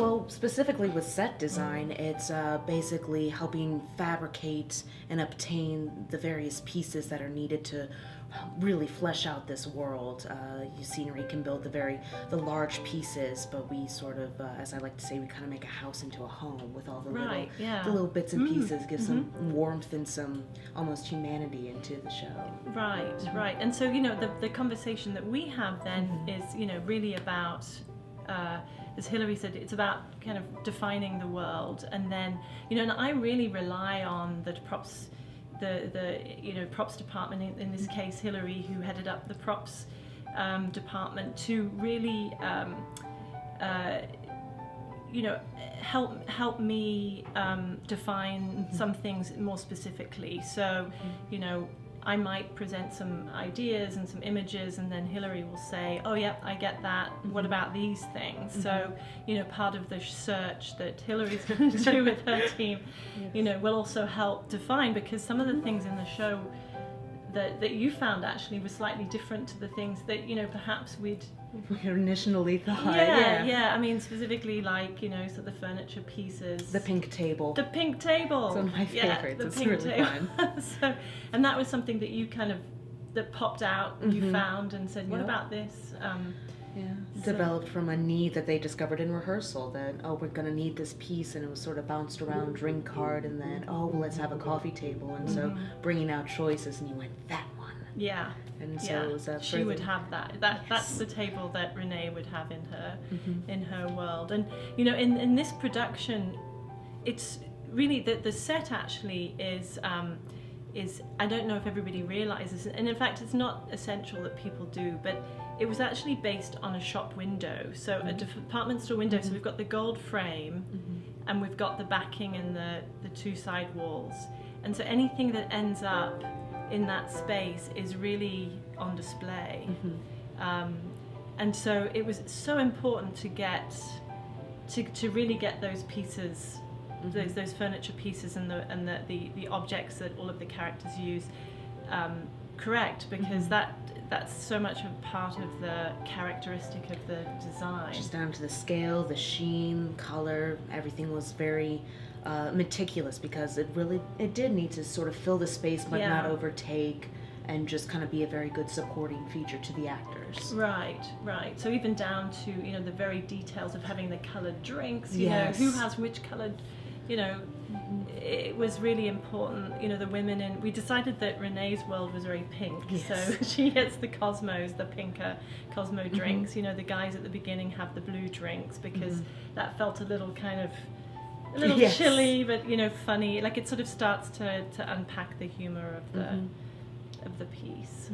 Well, specifically with set design, it's basically helping fabricate and obtain the various pieces that are needed to really flesh out this world. Scenery can build the large pieces, but we sort of, as I like to say, we kind of make a house into a home with all the Right, yeah. the little bits and pieces, give some warmth and some almost humanity into the show. Right, right. And so, the conversation that we have then is, really about, as Hilary said, it's about kind of defining the world. And then, and I really rely on the props, the props department, in this case, Hilary, who headed up the props department, to really, help me define some things more specifically. So, I might present some ideas and some images, and then Hilary will say, oh, yep, I get that. What about these things? So, part of the search that Hilary's going to do with her team, will also help define, because some of the things in the show that you found actually were slightly different to the things that, perhaps we initially thought. Yeah. I mean, specifically, like, so the furniture pieces. The pink table. The pink table. It's one of my favorites. It's really fun. So, and that was something that you that popped out, you found and said, what about this? Developed from a need that they discovered in rehearsal, that, we're going to need this piece, and it was sort of bounced around drink card, and then, let's have a coffee table, and so bringing out choices, and you went, that one. Yeah. And so it was she would have that. That's the table that Renee would have in her world. And in this production, it's really the set actually is I don't know if everybody realizes, and in fact it's not essential that people do, but it was actually based on a shop window, so a department store window. So we've got the gold frame, and we've got the backing and the two side walls, and so anything that ends up in that space is really on display. And so it was so important to really get those pieces, those furniture pieces and the objects that all of the characters use correct, because that's so much a part of the characteristic of the design. Just down to the scale, the sheen, color, everything was very meticulous, because it did need to sort of fill the space but not overtake, and just kind of be a very good supporting feature to the actors. Right. So even down to, the very details of having the colored drinks, who has which colored, it was really important, the women we decided that Renee's world was very pink, so she gets the Cosmos, the pinker Cosmo drinks, the guys at the beginning have the blue drinks, because that felt a little kind of, chilly, but, funny, like it sort of starts to unpack the humor of the piece.